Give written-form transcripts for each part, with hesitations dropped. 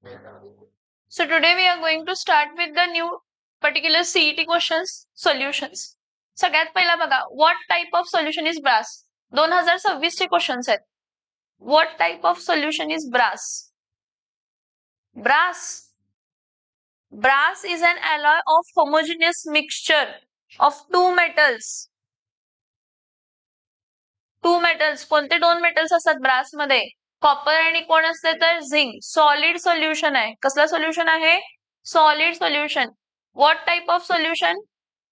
So today we are going to start with the new particular CET questions solutions. सगळ्यात पहिला बघा, what type of solution is brass? 2026 चे questions आहेत. What type of solution is brass? Brass is an alloy of homogeneous mixture of two metals. कोणते दोन metals असतात brass मध्ये? Copper आणि कोण असते तर झिंक. सॉलिड सोल्युशन आहे. कसला सोल्युशन आहे? Solid solution. What type of solution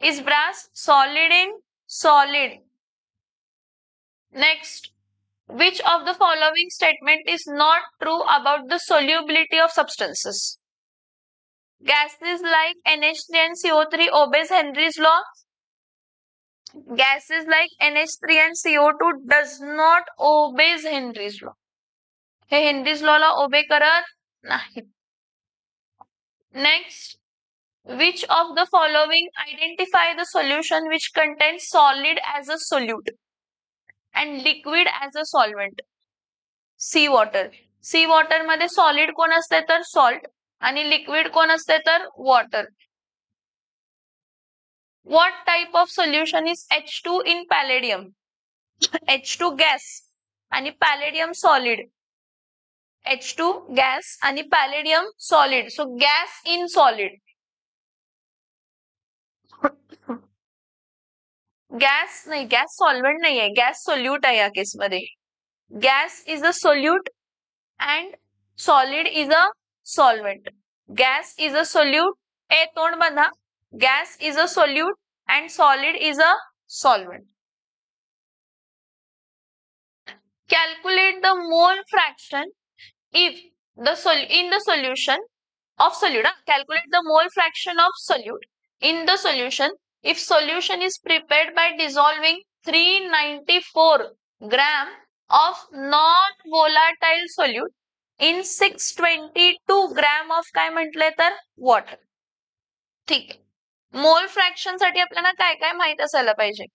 is brass? Solid in solid. Next, which of the following statement is not true about the solubility of substances? Gases like NH3 and CO3 obeys Henry's law. Gases like NH3 and CO2 does not obeys Henry's law. हे Henry's law ला ओबे करत नाहीत. Next, which of the following identify the solution which contains solid as a solute and liquid as a solvent? Sea water. Sea water मध्ये solid कोण असते तर salt आणि लिक्विड कोण असते तर water. What type of solution is H2 in palladium? H2 gas आणि palladium solid. H2 gas आणि palladium solid. So gas in solid. Gas नाही, गॅस सॉल्व्हेंट नाही आहे, गॅस सोल्यूट आहे या केसमध्ये. Gas is a solute and solid is a solvent. Gas is a solute. ए तोंड बंधा. Gas is a solute and solid is a solvent. Calculate the mole fraction if in the solution of solute. Calculate the mole fraction of solute in the solution if solution is prepared by dissolving 394 gram of non-volatile solute in 622 gram of काय म्हटले तर water. ठीक आहे. मोल fraction साठी आपल्याला काय काय माहित असायला पाहिजे?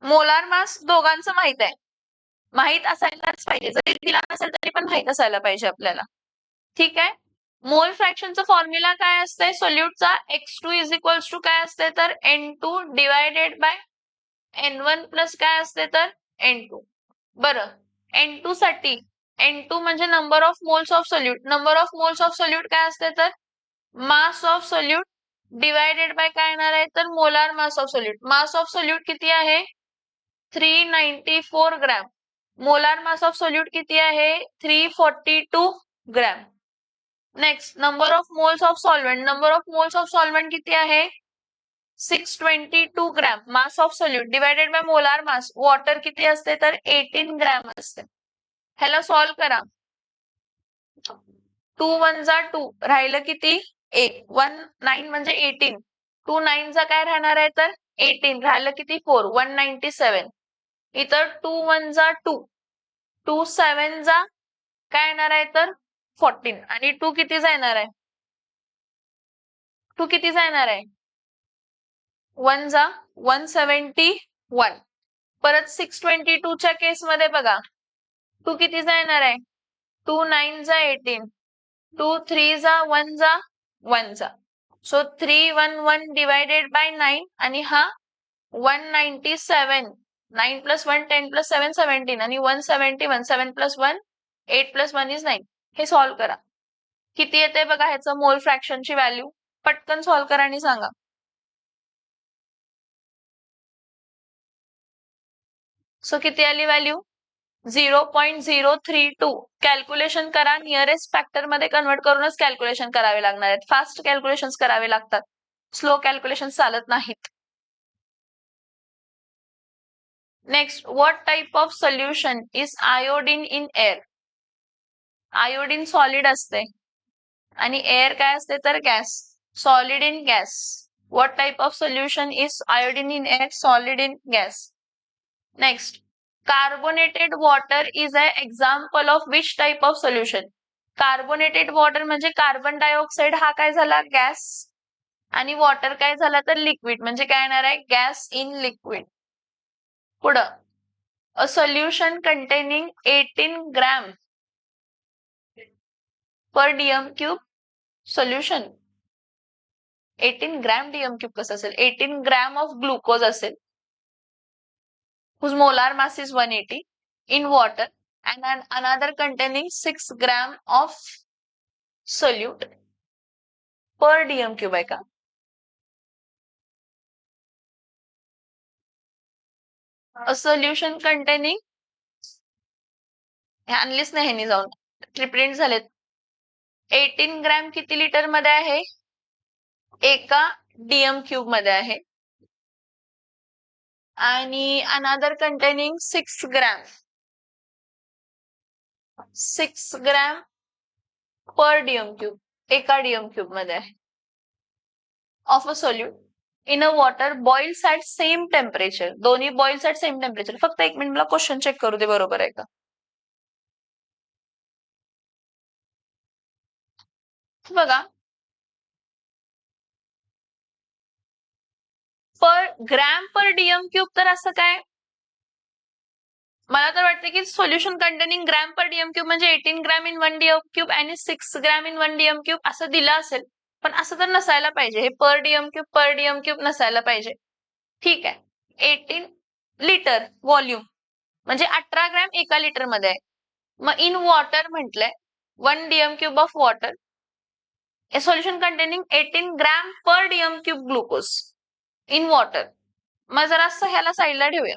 मोलार मास दोघांचं माहित आहे, माहित असायलाच पाहिजे. जरी दिला नसेल तरी पण माहित असायला पाहिजे आपल्याला. ठीक आहे. मोल फ्रॅक्शनचा फॉर्म्युला काय असते सोल्यूटचा? X2 इज इक्वल्स टू काय असते तर N2 divided by N1 plus काय असते तर N2. बरं, N2 साठी N2 म्हणजे number of moles of solute. Number of moles of solute काय असते तर मास ऑफ सोल्यूट डिवायडेड बाय काय येणार आहे तर molar mass of solute. Mass of solute किती आहे? 394 gram. Molar mass of solute किती आहे? 342 gram. Next, number of moles of solvent. Number of moles of solvent किती आहे? 622 gram. Mass of solute divided by molar mass. Water किती असते तर 18 gram असते. ह्याला सॉल्व करा. 2 1 जा 2 राहिलं किती? 1. 1 9 म्हणजे 18. 2 9 चा काय राहणार आहे तर 18. राहिलं किती? 4. 197. इतर 2 1 जा 2. 2 7 जा काय येणार आहे तर 14. आणि 2 किती जाणार आहे? 2 किती जाणार आहे? 1 जा 171. परत 622 च्या केस मध्ये बघा, 2 किती जाणार आहे? 2 9 जा 18. 2 3 जा 1 जा 1 जा. सो 311 डिवायडेड बाय 9 आणि हा 197. 9 प्लस 1 10 प्लस 7 17 आणि 171. 7 प्लस 1 8 प्लस 1 इज 9. हे सॉल्व करा. किती येते बघा ह्याचं मोल फ्रॅक्शनची व्हॅल्यू. पटकन सॉल्व करा आणि सांगा. सो किती आली व्हॅल्यू? 0.032. कॅल्क्युलेशन करा. नियरेस्ट फॅक्टर मध्ये कन्वर्ट करूनच कॅल्क्युलेशन करावे लागणार आहेत. फास्ट कॅल्क्युलेशन करावे लागतात, स्लो कॅल्क्युलेशन चालत नाहीत. Next, what type of solution is iodine in air? Iodine solid असते आणि एअर काय असते तर gas. Solid in gas. What type of solution is iodine in air? Solid in gas. Next, carbonated water is a example of which type of solution? Carbonated water म्हणजे carbon dioxide हा काय झाला? Gas. आणि water काय झाला तर liquid. म्हणजे काय येणार आहे? Gas in liquid. पुढं, A solution containing 18 gram per dm cube solution. 18 gram DM cube कसं असेल? 18 ग्रॅम ऑफ ग्लुकोज असेल, whose molar mass is 180 in water, and another containing 6 gram of solute per dm cube आहे का? A solution containing, हे आणलीच नाही ह्यानी जाऊन, print झालेत. 18 ग्रॅम किती लिटर मध्ये आहे? एका डीएम क्यूब मध्ये आहे. आणि another containing 6 gram, 6 gram per DM cube, एका डीएम क्यूब मध्ये आहे, of a solute in a water boils at same temperature. दोन्ही बॉइल्स ॲट सेम टेम्परेचर. फक्त एक मिनिट मला क्वेश्चन चेक करू दे, बरोबर आहे का? बघा, पर ग्रॅम पर डीएम क्यूब, तर असं काय? मला तर वाटतं की solution containing gram per DM cube म्हणजे 18 ग्रॅम इन 1 डीएम क्यूब आणि 6 ग्रॅम इन 1 डीएम क्यूब असं दिलं असेल, पण असं तर नसायला पाहिजे. हे पर डीएम क्यूब नसायला पाहिजे. ठीक आहे. 18 लिटर व्हॉल्यूम म्हणजे 18 ग्रॅम एका लिटर मध्ये आहे. मग इन वॉटर म्हटलंय, 1 dm cube of water, A solution containing 18 gram per DM cube glucose in water. मग जरा असं ह्याला साईडला ठेवूया.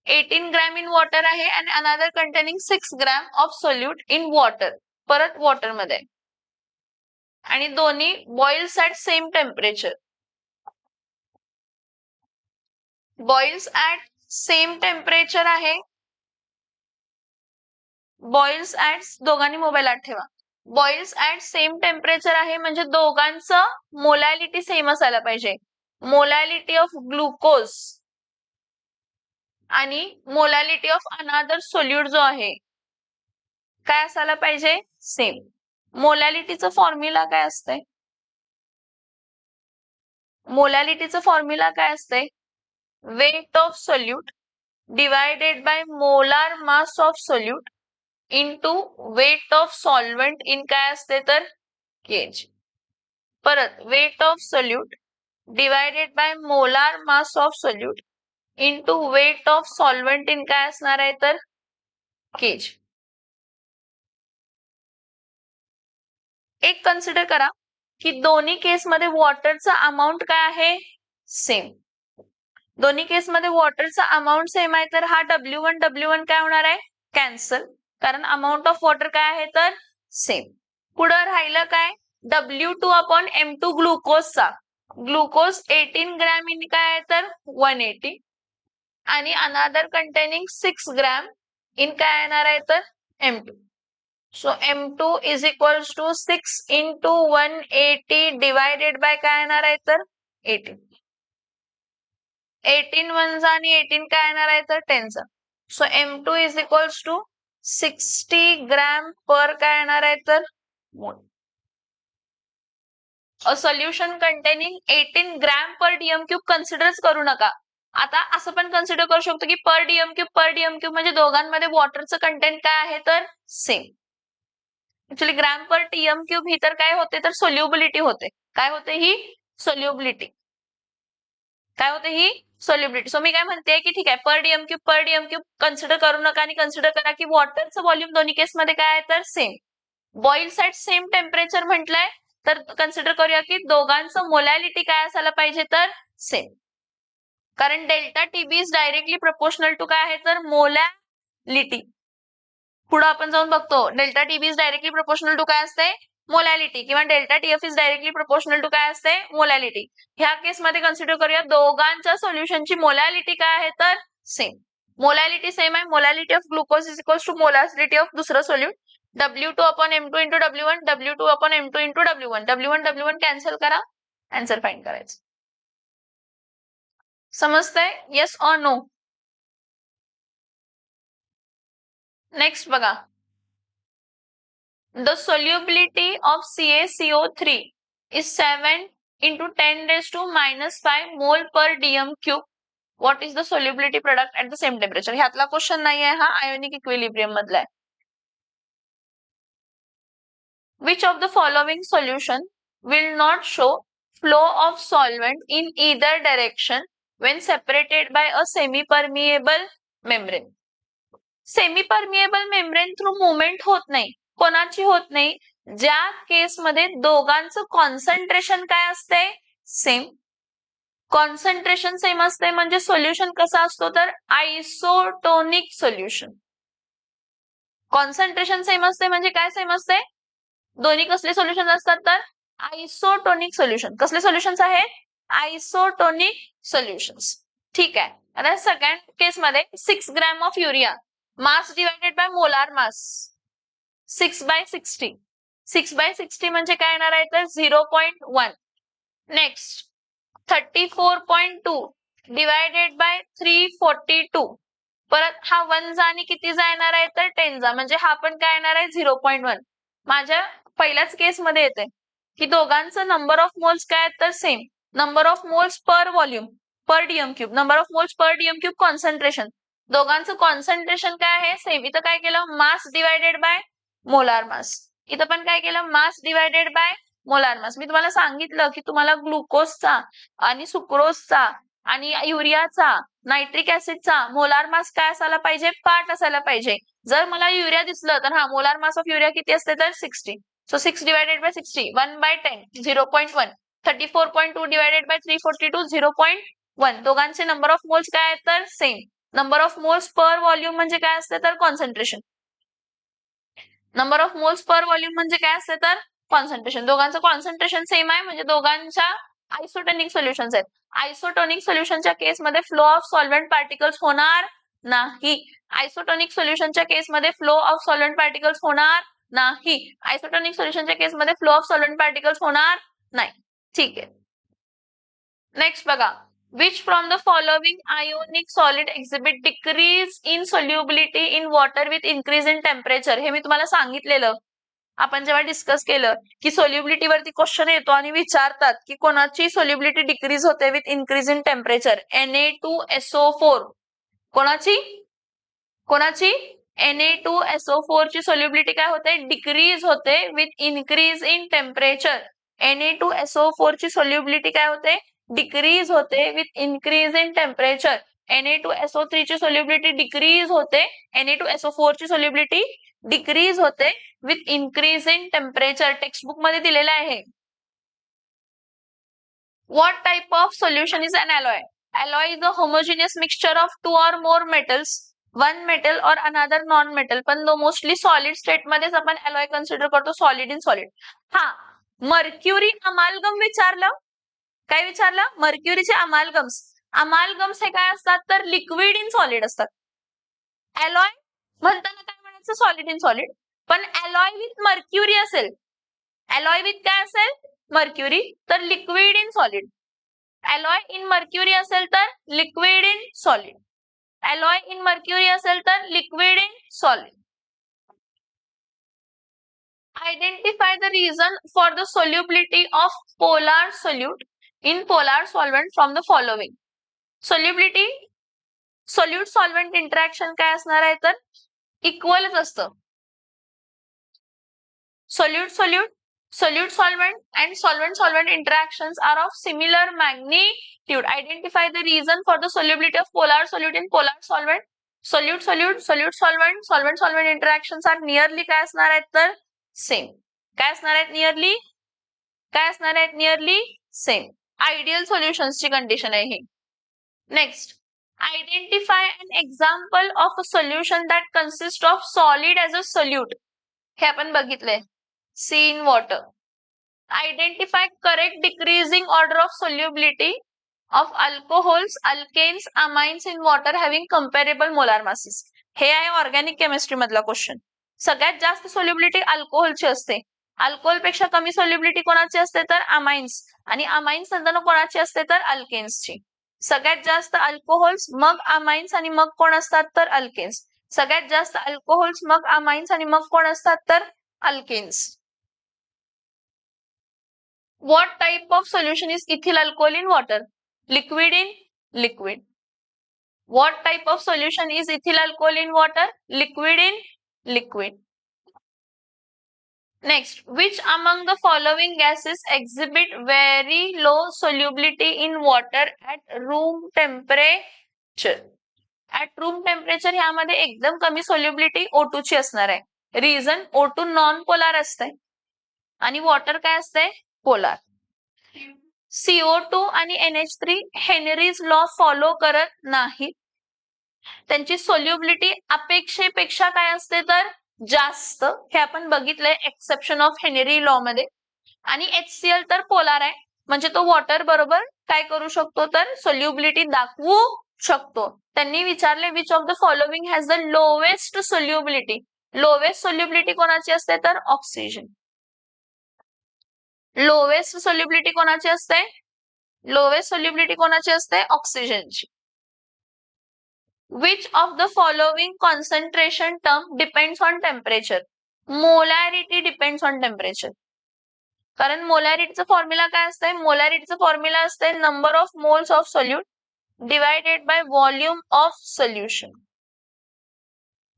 18 ग्रॅम इन वॉटर आहे आणि another containing 6 gram of solute in water, परत वॉटर मध्ये, आणि दोन्ही boils at same temperature. Boils at same temperature आहे. बॉइल्स ॲट, दोघांनी मोबाईल आत ठेवा. बॉइल्स ॲट सेम टेम्परेचर आहे म्हणजे दोघांचं मोलॅलिटी सेम असायला पाहिजे. मोलॅलिटी ऑफ ग्लुकोज आणि मोलॅलिटी ऑफ अनादर सोल्यूट जो आहे, काय असायला पाहिजे? सेम. मोलॅलिटीचं फॉर्म्युला काय असतंय? मोलॅलिटीचं फॉर्म्युला काय असतंय? Weight of solute divided by molar mass of solute into weight of solvent in काय असते तर केज. परत weight of solute divided by molar mass of solute into weight of solvent in काय असणार आहे तर केज. एक कन्सिडर करा की दोन्ही केसमध्ये वॉटरचा अमाऊंट काय आहे? सेम. दोन्ही केसमध्ये वॉटरचा अमाऊंट सेम आहे, तर हा W1 काय होणार आहे? कॅन्सल, कारण अमाऊंट ऑफ वॉटर काय आहे तर सेम. पुढे राहिलं काय? W2 अपॉन M2 ग्लुकोजचा. ग्लुकोज 18 ग्रॅम इन काय आहे तर 180 आणि अनादर कंटेनिंग 6 ग्रॅम इन काय येणार आहे तर M2. So M2 is equals to 6 into 180 divided by काय येणार आहे तर 18. 18 वनचा आणि 18 काय येणार आहे तर 10चा. So M2 is equals to 60 gram per काय येणार आहे तर mole. A solution containing 18 gram per DM cube कन्सिडरच करू नका. आता असं पण कन्सिडर करू शकतो की पर डीएम क्यूब म्हणजे दोघांमध्ये वॉटरचं कंटेंट काय आहे तर same. Actually gram per dm cube ही तर काय होते तर सोल्युबिलिटी होते. काय होते ही? सोल्युबिलिटी. काय होते ही? सोल्युबिलिटी. सो मी काय म्हणते की ठीक आहे, पर डीएम क्यूब कन्सिडर करू नका आणि कन्सिडर करा की वॉटरचं व्हॉल्यूम दोन्ही केसमध्ये काय आहे तर same. Boils at same temperature म्हटलंय, तर कन्सिडर करूया की दोघांचं मोलॅलिटी काय असायला पाहिजे तर सेम. कारण delta TB is directly proportional to काय आहे तर मोलॅलिटी. पुढे आपण जाऊन बघतो delta TB is directly proportional to काय असते? मोलॅलिटी, किंवा delta TF is directly proportional to काय असते? मोलॅलिटी. ह्या केसमध्ये कन्सिडर करूया दोघांच्या सोल्युशनची मोलॅलिटी काय आहे तर सेम. मोलॅलिटी सेम आहे. Molality of glucose is equals to molality of दुसरं solute W2 upon M2 into W1, W2 upon M2 into W1 cancel करा, आन्सर फाइंड करायचं. समजतंय? Yes or no? नेक्स्ट बघा, the solubility of CaCO3 is 7 into 10 raised to minus 5 mole per dm cube what is the solubility product at the same temperature. ह्यातला question नाही आहे हा, ionic equilibrium मधला आहे. Which of the following solution will not show flow of solvent in either direction when separated by a semi-permeable membrane? Semi-permeable membrane through movement होत नाही. कोणाची होत नाही? ज्या केसमध्ये दोघांचं कॉन्सन्ट्रेशन काय असते? सेम. कॉन्सन्ट्रेशन सेम असते म्हणजे सोल्युशन कसा असतो तर आयसोटोनिक सोल्युशन. कॉन्सन्ट्रेशन सेम असते म्हणजे काय सेम असते? दोन्ही कसले सोल्युशन असतात तर आयसोटोनिक सोल्युशन. कसले सोल्युशन्स आहेत? Isotonic solutions. ठीक आहे. आता सेकंड केस मध्ये 6 gram of urea mass divided by molar मास 6/60. 6/60 म्हणजे काय येणार आहे तर 0.1. Next 34.2 divided by 342. परत हा 1 जा आणि किती जा येणार आहे तर 10 जा म्हणजे हा पण काय येणार आहे 0.1. माझ्या पहिल्याच केस मध्ये येते की दोघांचं नंबर ऑफ मोल्स काय आहेत तर same. Number of moles per volume per DM cube. Number of moles per DM cube concentration. दोघांचं कॉन्सन्ट्रेशन काय आहे सेम. इथं काय केलं मास डिवायडेड बाय मोलार मास. इथं पण काय केलं मास डिवायडेड बाय मोलार मास. मी तुम्हाला सांगितलं की तुम्हाला ग्लुकोजचा आणि सुक्रोजचा आणि युरियाचा नायट्रिक ऍसिडचा मोलार मास काय असायला पाहिजे? 5 असायला पाहिजे. जर मला युरिया दिसलं तर हा मोलार मास ऑफ युरिया किती असते तर 60. So 6 divided by 60 1/10 0.1. 34.2 divided by 342 0.1. दोघांचे नंबर ऑफ मोल्स काय आहेत तर same. Number of moles per volume म्हणजे काय असते तर concentration. Number of moles per volume म्हणजे काय असते तर कॉन्सन्ट्रेशन. दोघांचं कॉन्सन्ट्रेशन सेम आहे म्हणजे दोघांच्या आयसोटोनिक सोल्युशन्स आहेत. आयसोटोनिक सोल्युशनच्या केसमध्ये फ्लो ऑफ सॉल्व्हेंट पार्टिकल्स होणार नाही. आयसोटोनिक सोल्युशनच्या केसमध्ये फ्लो ऑफ सॉल्व्हेंट पार्टिकल्स होणार नाही. आयसोटोनिक सोल्युशनच्या केसमध्ये फ्लो ऑफ सॉल्व्हेंट पार्टिकल्स होणार नाही. ठीक आहे. नेक्स्ट बघा. Which from the following ionic solid exhibit decrease in solubility in water with increase in temperature? हे मी तुम्हाला सांगितलेलं आपण जेव्हा डिस्कस केलं की सोल्युबिलिटी वरती क्वेश्चन येतो आणि विचारतात की कोणाची सोल्युबिलिटी डिक्रीज होते with increase in temperature. Na2SO4. कोणाची Na2SO4 ची सोल्युबिलिटी काय होते? डिक्रीज होते with increase in temperature. Na2SO4 ची सोल्युबिलिटी काय होते? डिक्रीज होते with increase in temperature. Na2SO3 ची सोल्युबिलिटी डिक्रीज होते. Na2SO4 ची सोल्युबिलिटी डिक्रीज होते with increase in temperature. Textbook मध्ये दिलेलं आहे. What type of solution is an alloy? Alloy is a homogeneous mixture of 2 or more metals, one metal or another non-metal. पण mostly solid state मध्येच आपण alloy consider करतो. Solid in solid. हा mercury अमालगम विचारलं. काय विचारलं? मर्क्युरीचे अमालगम्स. अमालगम्स हे काय असतात तर लिक्विड इन सॉलिड असतात. अलॉय म्हणताना काय म्हणायचं? Solid in solid. पण अलॉय विथ मर्क्युरी असेल, अलॉय विथ काय असेल? मर्क्युरी, तर liquid in solid. Alloy in mercury असेल तर liquid in solid. Alloy in mercury असेल तर liquid in solid. Identify the reason for the solubility of polar solute in polar solvent from the following. Solubility solute solvent interaction काय असणार आहे तर इक्वलच असतं. Solute solvent and solvent interactions are of similar magnitude. Identify the reason for the solubility of polar solute in polar solvent. Solute solvent interactions are nearly काय असणार आहेत तर same. काय असणार आहेत नियरली? काय असणार आहेत नियरली? सेम. आयडियल सोल्युशन्स ची कंडिशन आहे ही. Next, identify an example of a solution that consists of solid as a solute. हे आपण बघितलंय. C in water. Identify correct decreasing order of solubility of alcohols, alkanes, amines in water having comparable molar masses. हे आहे organic chemistry मधला question. सगळ्यात जास्त solubility अल्कोहोलची असते. Alcohol पेक्षा कमी सोल्युबिलिटी कोणाची असते तर अमाइन्स, आणि अमाइन्स नंतर कोणाची असते तर अल्केन्सची. सगळ्यात जास्त अल्कोहोल्स, मग अमाइन्स आणि मग कोण असतात तर अल्केन्स. सगळ्यात जास्त अल्कोहोल्स, मग अमाइन्स आणि मग कोण असतात तर alkanes. What type of solution is ethyl alcohol in water? Liquid in liquid. What type of solution is ethyl alcohol in water? Liquid in liquid. Next, which among the following gases exhibit very low solubility in water at room temperature? At room temperature ह्यामध्ये एकदम कमी solubility O2 ची असणार आहे. Reason O2 non polar असते आणि water काय असते पोलार. CO2 आणि NH3 हेनरीज लॉ फॉलो करत नाहीत. त्यांची सोल्युबिलिटी अपेक्षेपेक्षा काय असते तर जास्त. हे आपण बघितलंय एक्सेप्शन ऑफ हेनरी लॉ मध्ये. आणि HCl तर पोलार आहे म्हणजे तो वॉटर बरोबर काय करू शकतो तर सोल्युबिलिटी दाखवू शकतो. त्यांनी विचारले which of the following has the lowest solubility. Lowest solubility कोणाची असते तर ऑक्सिजन. लोवेस्ट सोल्युबिलिटी कोणाची असते? लोवेस्ट सोल्युबिलिटी कोणाची असते? ऑक्सिजनची. Which of the following concentration term depends on temperature? Molarity depends on temperature. कारण मोलॅरिटीचं फॉर्म्युला काय असते? मोलॅरिटीचं फॉर्म्युला असते number of moles of solute divided by volume of solution.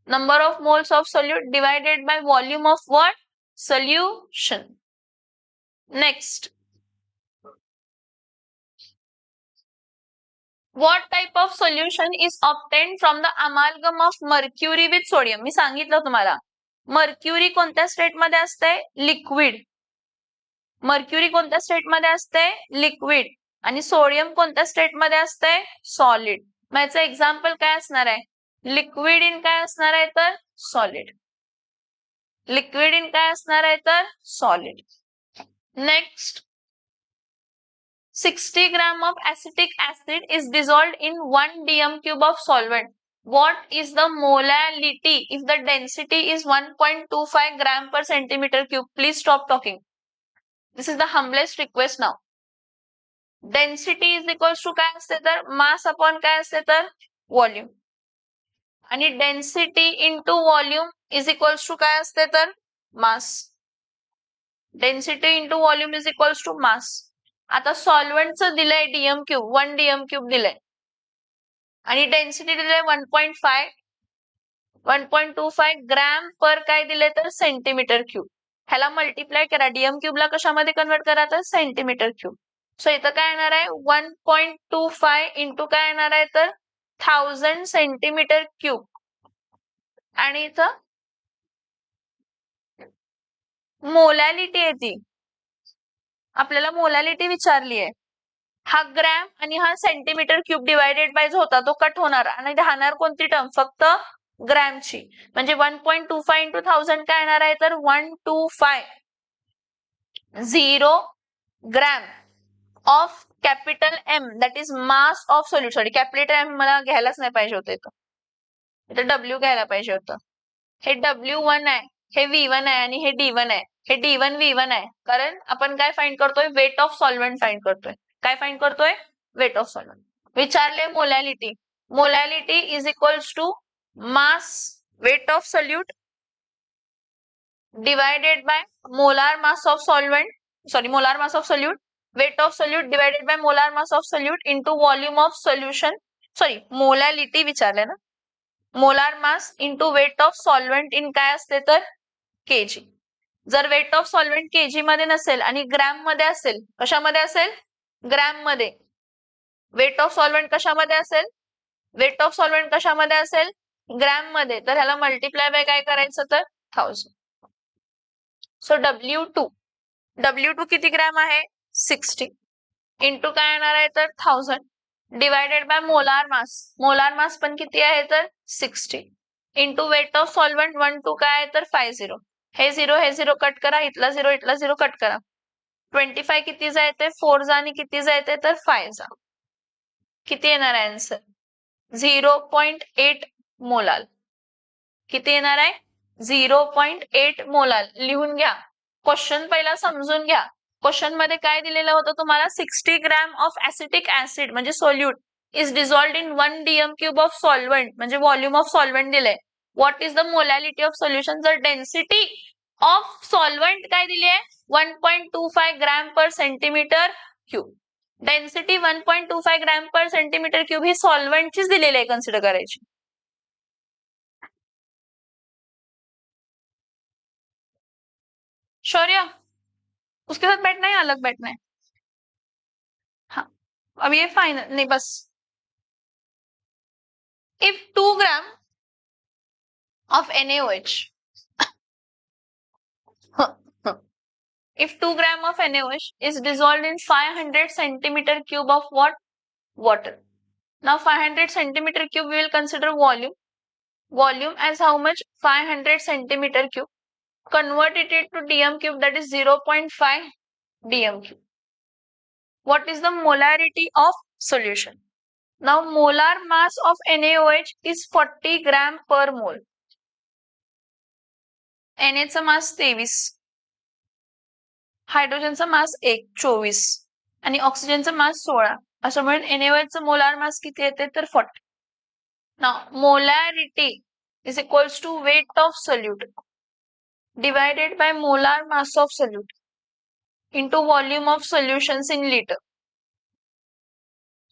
Number of moles of solute divided by volume of what? Solution. Next, what type of solution is obtained from the amalgam of mercury with sodium? मी सांगितलं तुम्हाला mercury कोणत्या state मध्ये असते? Liquid. Mercury कोणत्या state मध्ये असते? Liquid. आणि sodium कोणत्या स्टेट मध्ये असते? सॉलिड. मग याचं एक्झाम्पल काय असणार आहे? लिक्विड इन काय असणार आहे तर सॉलिड. लिक्विड इन काय असणार आहे तर solid. Next, 60 gram of acetic acid is dissolved in 1 dm cube of solvent. What is the molality if the density is 1.25 gram per centimeter cube? Please stop talking. This is the humblest request now. Density is equals to काय असते तर mass upon काय असते तर volume. आणि density into volume is equals to काय असते तर mass. Density into volume is equals to mass. आता सॉल्व्हेंटचं दिलंय डीएम क्यूब, 1 डीएम क्यूब दिलंय आणि डेन्सिटी दिलंय 1.25 ग्रॅम पर काय दिले तर सेंटीमीटर क्यूब. ह्याला मल्टिप्लाय करा, डीएम क्यूबला कशामध्ये कन्वर्ट करा तर सेंटीमीटर क्यूब. सो इथं काय येणार आहे 1.25 इंटू काय येणार आहे तर 1000 सेंटीमीटर क्यूब. आणि इथं मोलॅलिटी आहे ती, आपल्याला मोलॅलिटी विचारली आहे. हा ग्रॅम आणि हा सेंटीमीटर क्यूब डिवायडेड बाय जो होता तो कट होणार आणि राहणार कोणती टर्म? फक्त ग्रॅमची. म्हणजे 1.25 इंटू 1000 काय येणार आहे तर 1250 gram of capital M that is mass of solute. Sorry, capital M मला घ्यायलाच नाही पाहिजे होतं, इथं डब्ल्यू घ्यायला पाहिजे होतं. हे W1 आहे, हे V1 आहे आणि हे D1 आहे. हे D1 V1 आहे कारण आपण काय फाइंड करतोय? वेट ऑफ सॉल्व्हेंट फाइंड करतोय. काय फाइंड करतोय? Weight of solvent. विचारले molality. Molality is equals to mass weight of solute divided by molar mass of solvent, sorry molar mass of solute, weight of solute divided by molar mass of solute into volume of solution. Sorry, molality विचारले ना. Molar mass into weight of solvent in काय असते तर KG. जर weight of solvent KG मध्ये नसेल आणि gram मध्ये असेल, कशामध्ये असेल? ग्रॅम मध्ये. वेट ऑफ सॉल्व्हेंट कशामध्ये असेल? वेट ऑफ सॉल्व्हेंट कशामध्ये असेल? ग्रॅम मध्ये. तर ह्याला मल्टिप्लाय बाय काय करायचं तर 1000. सो W2 किती ग्रॅम आहे? 60 इंटू काय येणार आहे तर 1000 divided by molar mass. Molar mass पण किती आहे तर 60 इंटू वेट ऑफ सॉल्व्हेंट 1 2 काय आहे तर 50. हे 0 कट करा, इथला 0 कट करा. 25 किती जायते? 4 जा आणि किती जायते तर 5 जा. किती येणार आहे आन्सर? 0.8 मोलाल. किती येणार आहे? 0.8 मोलाल. लिहून घ्या. क्वेश्चन पहिला समजून घ्या. क्वेश्चन मध्ये काय दिलेलं होतं तुम्हाला? 60 ग्रॅम ऑफ ऍसिटिक ऍसिड म्हणजे solute is dissolved in 1 dm cube of solvent म्हणजे व्हॉल्यूम ऑफ सॉल्व्हेंट दिलंय. What is the molality of solution? जर डेन्सिटी ऑफ सॉल्व्हेंट काय दिली आहे? 1.25 gram per centimetre cube. Density 1.25 gram per centimetre cube ही सॉल्व्हेंटचीच दिलेली आहे, कन्सिडर करायची. शौर्य, उसके साथ बैठना है या अलग बैठना है? हाँ, अब ये फाइनल नहीं, बस. If 2 gram of NaOH if 2 gram of NaOH is dissolved in 500 centimeter cube of what? Water. Now 500 centimeter cube we will consider volume. Volume as how much? 500 centimeter cube. Convert it to dm cube, that is 0.5 dm cube. What is the molarity of solution? Now molar mass of NaOH is 40 gram per mole. Na चा मास 23, हायड्रोजनचा मास 24 आणि ऑक्सिजनचा मास 16. असं म्हणून NaOH चा molar mass किती येते तर 40. Now molarity is equals to weight of solute divided by molar mass of solute into volume of solutions in liter.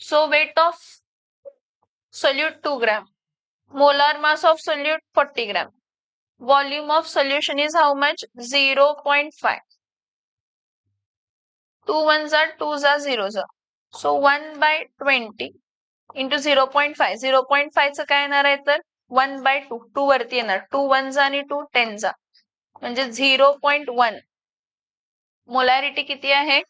So weight of solute 2 gram, molar mass of solute 40 gram, volume of solution is how much? 0.5. 2 1s are 2s are 0s are. So 1 by 20 into 0.5. 0.5 चं काय येणार आहे तर 1 by 2. 2 वरती येणार. 2 1s आणि 2 10s. म्हणजे 0.1. Molarity किती आहे?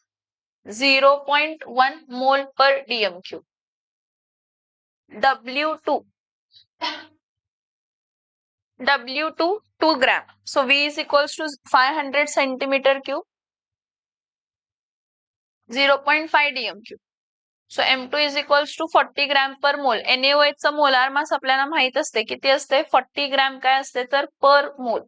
0.1 मोल पर DM cube. W2 2 gram. So V is equals to 500 centimeter cube, 0.5 dm cube. So M2 is equals to 40 gram per mole. NaOH चा मोलार मास आपल्याला माहित असते किती असते? 40 ग्रॅम काय असते तर पर मोल.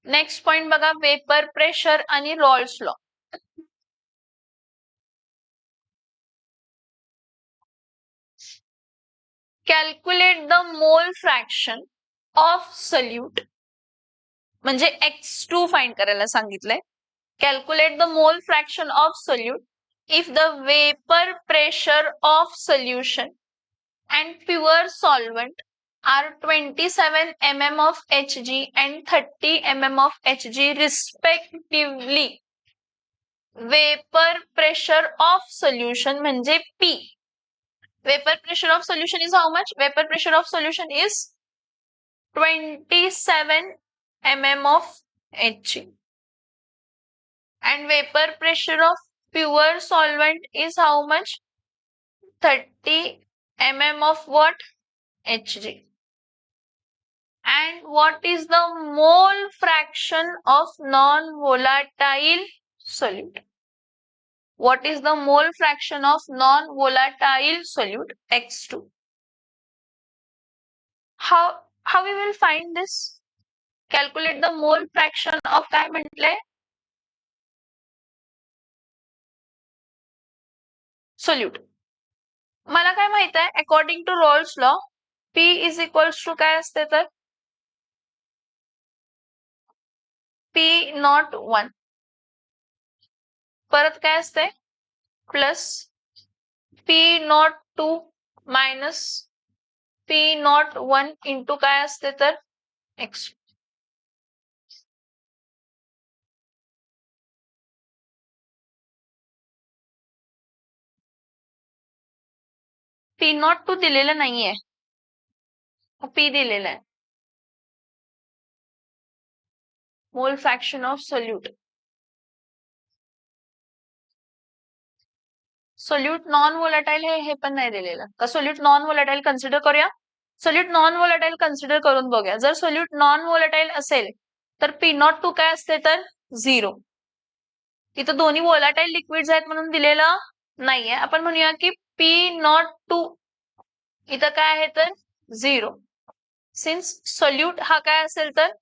नेक्स्ट पॉइंट बघा, वेपर प्रेशर आणि Rawls law. Calculate the mole fraction of solute, म्हणजे X2 फाइंड करायला सांगितलंय. Calculate the mole fraction of solute if the vapor pressure of solution and pure solvent are 27 mm of Hg and 30 mm of Hg respectively. Vapor pressure of solution म्हणजे P. Vapor pressure of solution is how much? Vapor pressure of solution is 27 mm of Hg. And vapor pressure of pure solvent is how much? 30 mm of what? Hg. And what is the mole fraction of non-volatile solute? What is the mole fraction of non-volatile solute? X2. How we will find this? Calculate the mole fraction of काय म्हटलंय? Solute. मला काय माहित आहे? According to Rolle's law, P is equals to काय असते तर? P01. परत काय असते? Plus P02 minus P01 into काय असते तर X. P02 दिलेलं नाहीये, P दिलेलं आहे. मोल fraction of solute. Solute non volatile हे पण नाही दिलेलं. का सोल्यूट नॉन वोलाटाइल कन्सिडर करूया? सोल्यूट नॉन वोलाटाइल कन्सिडर करून बघूया. जर सोल्यूट नॉन वोलाटाइल असेल तर P02 काय असते तर 0. इथं दोन्ही वोलाटाइल लिक्विड्स आहेत म्हणून दिलेलं नाहीये. आपण म्हणूया की P02 इथं काय आहे तर 0. सिन्स सोल्यूट हा काय असेल तर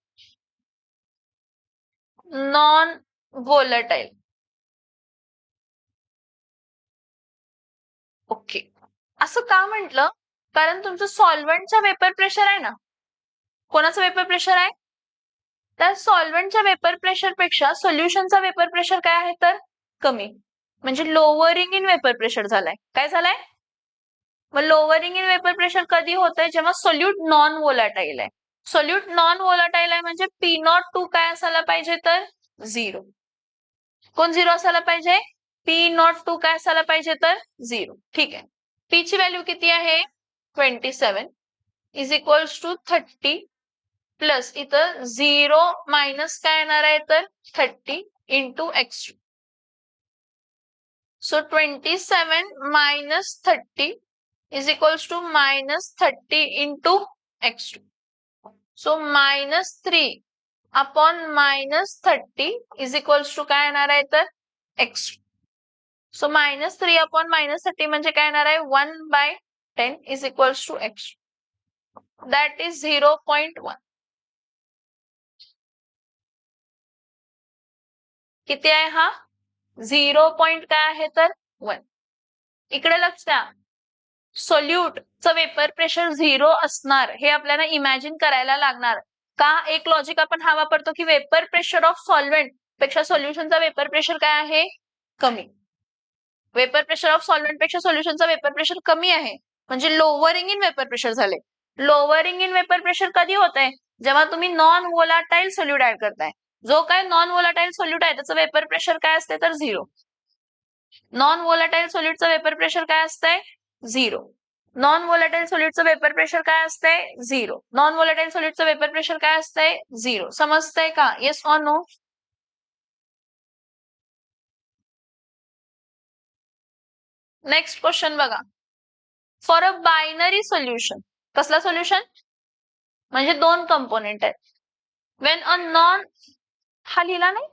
नॉन वोलाटाइल. ओके. असं का म्हटलं? कारण तुमचं सॉल्व्हंटचा वेपर प्रेशर आहे ना, कोणाचं वेपर प्रेशर आहे? त्या सॉल्व्हंटच्या वेपर प्रेशर पेक्षा सोल्युशनचा वेपर प्रेशर काय आहे तर कमी, म्हणजे लोअरिंग इन वेपर प्रेशर झालाय. काय झालाय? मग लोअरिंग इन वेपर प्रेशर कधी होतंय? जेव्हा सोल्यूट नॉन वोलाटाईल आहे. सोल्यूट नॉन वोलाटाईल आहे म्हणजे P02 काय असायला पाहिजे तर 0. कोण 0 असायला पाहिजे? P02 काय असायला पाहिजे तर 0. ठीक आहे. P ची व्हॅल्यू किती आहे? 27 इज इक्वल्स टू 30 प्लस इथं 0 मायनस काय येणार आहे तर 30 into x2. So 27 minus 30 is equals to minus 30 into x2. So minus 3 upon minus 30 is equals to काय येणार आहे तर x2. So minus 3 upon minus 30 म्हणजे काय येणार आहे 1/10 is equals to x2. That is 0.1. किती आहे हा? 0. काय आहे तर 1. इकडे लक्ष द्या. सोल्यूटचं वेपर प्रेशर 0 असणार हे आपल्याला इमॅजिन करायला लागणार. का? एक लॉजिक आपण हा वापरतो की वेपर प्रेशर ऑफ सॉल्व्हेंट पेक्षा सोल्युशनचा वेपर प्रेशर काय आहे? कमी. वेपर प्रेशर ऑफ सॉल्व्हेंट पेक्षा सोल्युशनचा वेपर प्रेशर कमी आहे, म्हणजे लोअरिंग इन वेपर प्रेशर झाले. लोअरिंग इन वेपर प्रेशर कधी होत आहे? जेव्हा तुम्ही नॉन वोलाटाईल सोल्यूट ऍड करताय. जो काय नॉन वोलाटाईल सोल्यूट आहे त्याचं वेपर प्रेशर काय असते तर 0. नॉन वोलाटाईल सोल्यूटचं वेपर प्रेशर काय असतंय? 0. नॉन वोलाटाईल सोल्यूटचं वेपर प्रेशर काय असतंय? 0. नॉन वोलाटाईल सोल्यूटचं वेपर प्रेशर काय असतंय? 0. समजतंय का? Yes or no? Next question बघा. For a binary solution. कसला सोल्युशन? म्हणजे 2 कंपोनेंट आहेत. वेन अ नॉन, हा लिहिला नाही?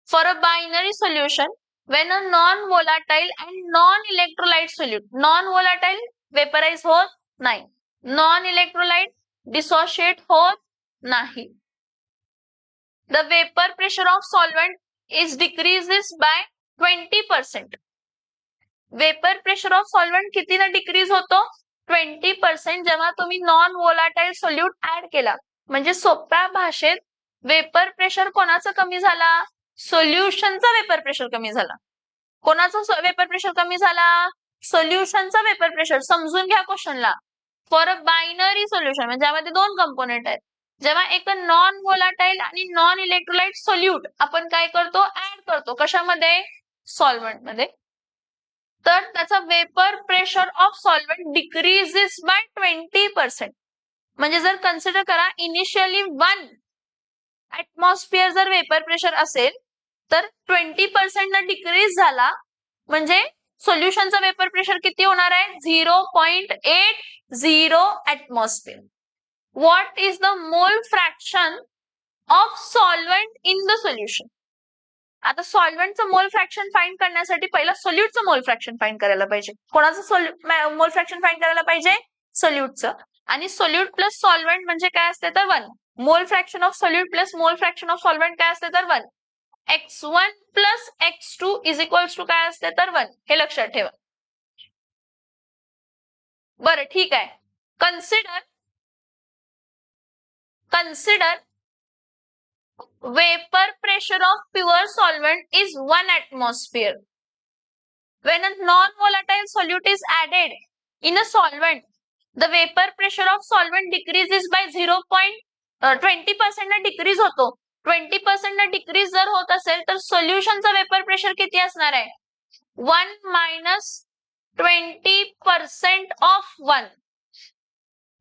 For a binary solution, when a non-volatile and non-electrolyte solute, non-volatile vaporize होत नाही, non-electrolyte dissociate होत नाही. The vapor pressure of solvent is decreases by 20%. Vapor pressure of solvent कितीने डिक्रीज होतो? 20% जेव्हा तुम्ही नॉन वोलाटाईल सोल्यूट ऍड केला. म्हणजे सोप्या भाषेत वेपर प्रेशर कोणाचा कमी झाला? सोल्युशनचा वेपर प्रेशर कमी झाला. कोणाचा वेपर प्रेशर कमी झाला? सोल्युशनचा वेपर प्रेशर. समजून घ्या क्वेश्चनला. फॉर अ बायनरी सोल्युशन म्हणजे यामध्ये 2 कंपोनेंट आहेत. जेव्हा एक नॉन वोलाटाईल आणि नॉन इलेक्ट्रोलाइट सोल्यूट आपण काय करतो? ऍड करतो. कशामध्ये? सॉल्व्हंट मध्ये. तर त्याचा vapour pressure of solvent decreases by 20%. म्हणजे जर कन्सिडर करा इनिशियली 1 ऍटमॉस्फिअर जर वेपर प्रेशर असेल तर 20% न डिक्रीज झाला म्हणजे सोल्युशनचा वेपर प्रेशर किती होणार आहे? 0.80 atmosphere. What is the mole fraction of solvent in the solution? आता सॉल्व्हंटचं मोल फ्रॅक्शन फाइंड करण्यासाठी पहिला सोल्यूटचं मोल फ्रॅक्शन फाइंड करायला पाहिजे. कोणाचं मोल फ्रॅक्शन फाइंड करायला पाहिजे? सोल्यूटचं. आणि सोल्यूट प्लस सॉल्व्हंट म्हणजे काय असते तर 1. मोल फ्रॅक्शन ऑफ सोल्यूट प्लस मोल फ्रॅक्शन ऑफ सॉल्व्हंट काय असते तर 1. x1 plus x2 is equals to काय असते तर 1. हे लक्षात ठेवा. बरं ठीक आहे. Consider vapor pressure of pure solvent is 1 atmosphere. When a non-volatile solute is added in a solvent, the vapor pressure of solvent decreases by 0.20% ने डिक्रीज होतो. 20% ने डिक्रीज जर होत असेल तर सोल्युशनचा वेपर प्रेशर किती असणार आहे? 1 minus 20% of 1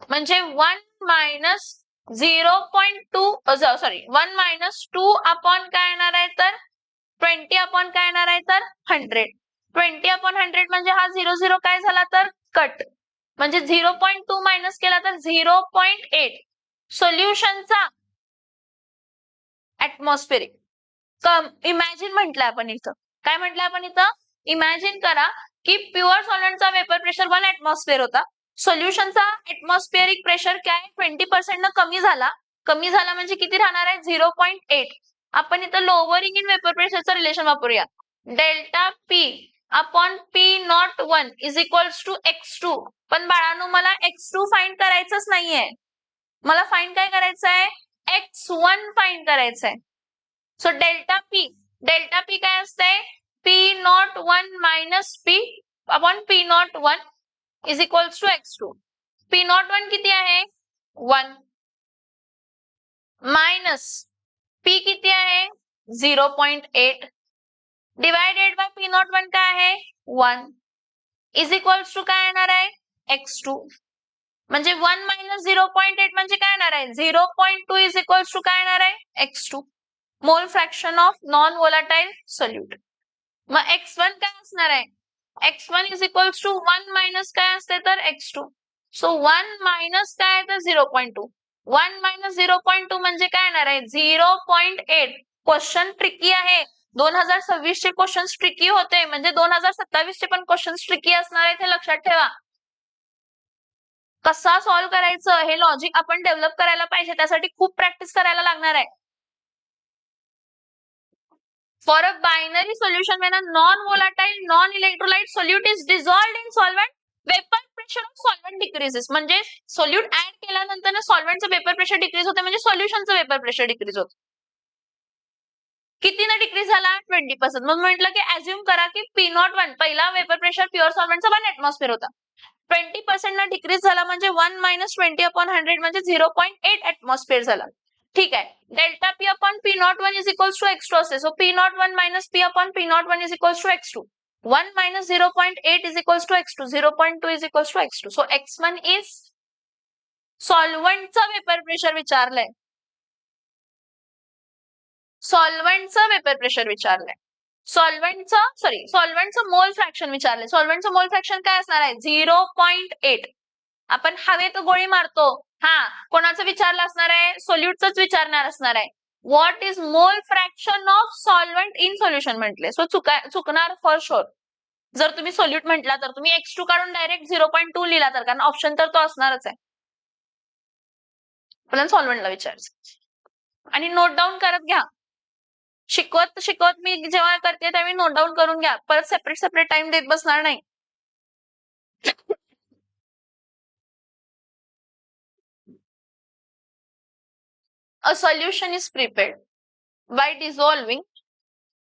म्हणजे 1 minus 0.2 सॉरी 1 minus 2 upon काय येणार आहे तर 20 upon काय येणार आहे तर 100. 20 upon 100 म्हणजे हा 0 काय झाला तर कट. म्हणजे 0.2 मायनस केला तर 0.8. सोल्युशनचा ऍटमॉस्फेरिक इमॅजिन म्हटलंय आपण इथं. काय म्हटलंय आपण इथं? इमॅजिन करा की प्युअर सॉल्व्हंटचा वेपर प्रेशर 1 ऍटमॉस्फिअर होता. सोल्युशनचा ऍटमॉस्फेरिक प्रेशर काय 20% न कमी झाला. कमी झाला म्हणजे किती राहणार आहे? 0.8. आपण इथं लोअरिंग इन वेपर प्रेशरचं रिलेशन वापरूया. Delta P upon P not 1 is equals to x2. पण बाळांनो मला x2 फाइंड करायचंच नाहीये, मला फाइंड काय करायचं आहे, x1 फाइंड करायचं आहे. सो डेल्टा पी काय असते, P not 1 minus P upon P not 1 is equals to x2. पी नॉट 1 किती आहे, 1 मायनस पी किती आहे, 0.8 डिवायडेड बाय पी नॉट 1 काय आहे, 1 इज इक्वल्स टू काय येणार आहे, x2. म्हणजे 1 मायनस 0.8 म्हणजे काय येणार आहे, 0.2 इज इक्वल्स टू काय येणार आहे, x2. मोल fraction of non volatile solute. मग x1 काय असणार आहे, x1 is equals to 1 minus काय असते तर x2. सो 1 मायनस काय तर 0.2. 1 मायनस 0.2 म्हणजे काय येणार आहे, 0.8. क्वेश्चन ट्रिकी आहे. 2026 चे क्वेश्चन ट्रिकी होते, म्हणजे 2027 चे पण क्वेश्चन ट्रिकी असणार आहे, हे लक्षात ठेवा. कसा सॉल्व्ह करायचं हे लॉजिक आपण डेव्हलप करायला पाहिजे, त्यासाठी खूप प्रॅक्टिस करायला लागणार आहे. For a binary solution, when a non-volatile, non-electrolyte solute is dissolved in solvent, vapor pressure of solvent decreases. म्हणजे सोल्यूट ऍड केल्यानंतर सॉल्व्हेंटचं वेपर प्रेशर डिक्रीज होते, म्हणजे सोल्युशनचं वेपर प्रेशर डिक्रीज होतं. कितीने डिक्रीज झाला, 20%. मग म्हटलं की अज्युम करा की पी नॉट 1 पहिला वेपर प्रेशर प्युअर सॉल्व्हेंटचा 1 atmosphere होता. 20% ना डिक्रीज झाला म्हणजे 1 मायनस 20 अपॉन 100 म्हणजे 0.8 atmosphere झाला. ठीक आहे. Delta P upon P not 1 is equals to x2 असते. So P not 1 minus P upon P not 1 is equals to x2. 1 minus 0.8 is equals to x2. 0.2 is equals to x2. So x1 is सॉल्व्हेंटचा vapour pressure विचारलंय. सॉल्व्हेंटचा vapour pressure विचारलंय. सॉल्व्हेंटचं mole fraction विचारलंय. सॉल्व्हेंटचं mole fraction काय असणार आहे, 0.8. आपण हवेत गोळी मारतो, हा कोणाचं विचारलं असणार आहे, सोल्यूटच विचारणार असणार आहे. What is mole fraction of solvent in solution म्हटले. सो चुकणार फॉर शुअर. जर तुम्ही सोल्यूट म्हटला तर तुम्ही x2 काढून डायरेक्ट 0.2 लिहिला तर, कारण ऑप्शन तर तो असणारच आहे. पण सॉल्व्हेंटला विचारायचं आणि नोट डाऊन करत घ्या. शिकवत मी जेव्हा करते त्यावेळी नोट डाऊन करून घ्या, परत सेपरेट टाइम देत बसणार नाही. A solution is prepared by dissolving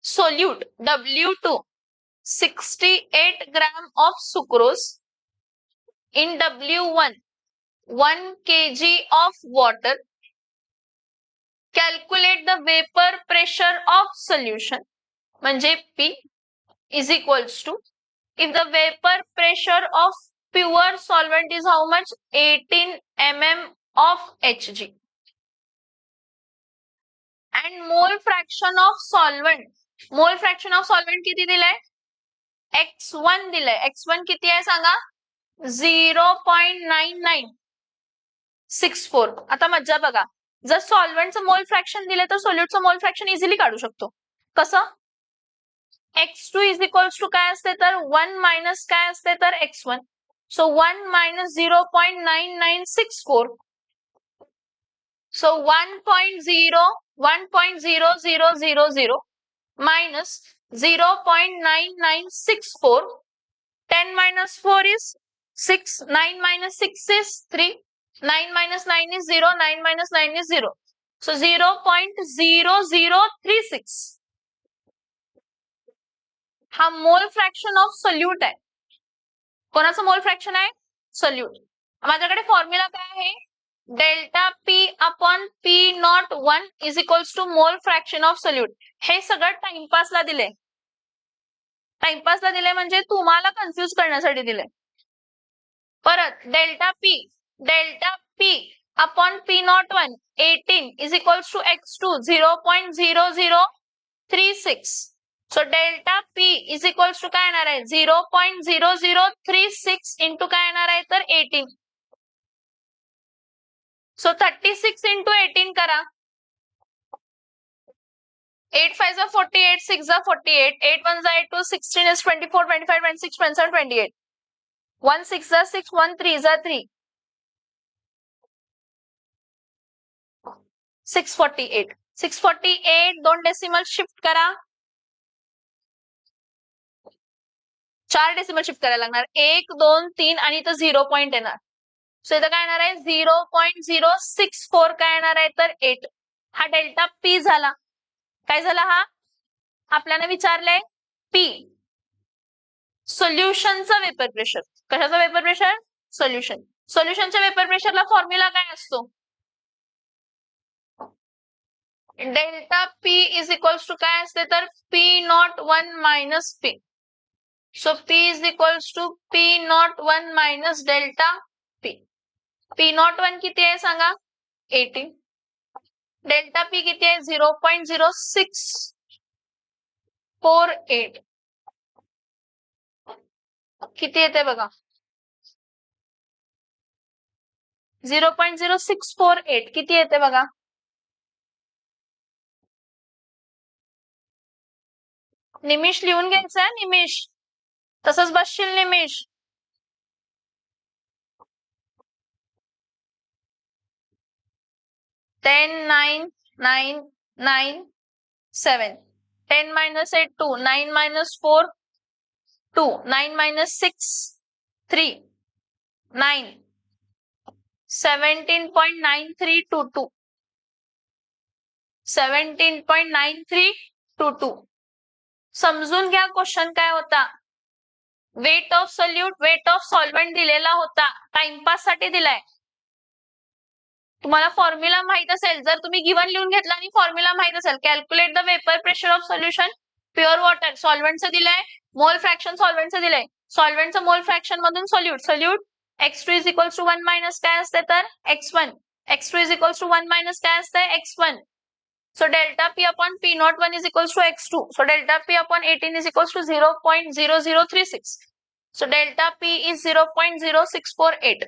solute W2 68 gram of sucrose in W1 1 kg of water. Calculate the vapor pressure of solution. म्हणजे P is equals to, if the vapor pressure of pure solvent is how much, 18 mm of Hg. And mole fraction of solvent. मोल fraction of solvent किती दिलंय, x1 दिलंय. x1 किती आहे सांगा, 0.9964. आता मज्जा बघा, जर सॉल्व्हेंटचं मोल फ्रॅक्शन दिले तर सोल्यूटचं मोल फ्रॅक्शन इझिली काढू शकतो. कसं, x2 इज इक्वल्स टू काय असते तर 1 मायनस काय असते तर x1. So 1 minus 0.9964. So 1.0000 minus 0.9964. 10 minus 4 is 6. 9 minus 6 is 3. 9 minus 9 is 0. 9 minus 9 is 0. So 0.0036. हा मोल फ्रॅक्शन ऑफ सोल्यूट आहे. कोणाचं मोल फ्रॅक्शन आहे, सोल्यूट. माझ्याकडे फॉर्म्युला काय आहे, delta P upon P not 1 is equals to mole fraction of solute. हे सगळं टाइमपासला दिले. टाइमपासला दिले म्हणजे तुम्हाला कन्फ्युज करण्यासाठी दिले. परत delta P upon P not 1 18 is equals to x2 0.0036. So delta P is equals to काय येणार आहे, 0.0036 इंटू काय येणार आहे तर 18. सो 36 इंटू 18 करा. 8 5 are 48, 6 are 48, 8 1 are 8, 2 16 is 24, 25, 26, 27, 28. 1 6 are 6, 1 3 are 3. 648. 648 दोन डेसिमल शिफ्ट करा. 4 डेसिमल शिफ्ट करायला लागणार. 1, 2, 3 आणि इथं 0 पॉईंट येणार. सो इथं काय येणार आहे 0.064 काय येणार आहे तर 8. हा डेल्टा पी झाला. काय झाला हा? आपल्याला विचारलंय पी सोल्युशनचा वेपर प्रेशर. कशाचा वेपर प्रेशर? सोल्युशन. सोल्युशनच्या वेपर प्रेशरला फॉर्म्युला काय असतो? Delta P is equals to काय असते तर P not 1 minus P. So P is equals to P not 1 minus delta P. P not 1 किती आहे सांगा? 18. डेल्टा पी किती आहे? 0.0648. किती येते बघा? 0.0648 किती येते बघा? निमिष लिहून घ्यायचंय. निमिष तसंच बसशील निमिष. 10 9 9 9 7. 10 minus 8 2. 9 minus 4 2. 9 minus 6 3. 9. 17.9322. 17.9322. समजून घ्या क्वेश्चन काय होता. Weight of solute, weight of solvent दिलेला होता. टाइमपास साठी दिलाय. तुम्हाला फॉर्म्युला माहित असेल, जर तुम्ही गिवन लिहून घेतला आणि फॉर्म्युला माहित असेल, calculate the vapour pressure of solution pure water. सॉल्व्हेंटचं दिलंय, मोल फ्रॅक्शन सॉल्व्हेंटचं दिलंय. सॉल्व्हेंटचं मोल फ्रॅक्शन मधून solute. Solute x2 is equals to 1 minus काय असते तर x1. x2 is equals to 1 minus काय असते x1. So delta P upon P01 is equals to x2. So delta P upon 18 is equals to 0.0036. So delta P is 0.0648.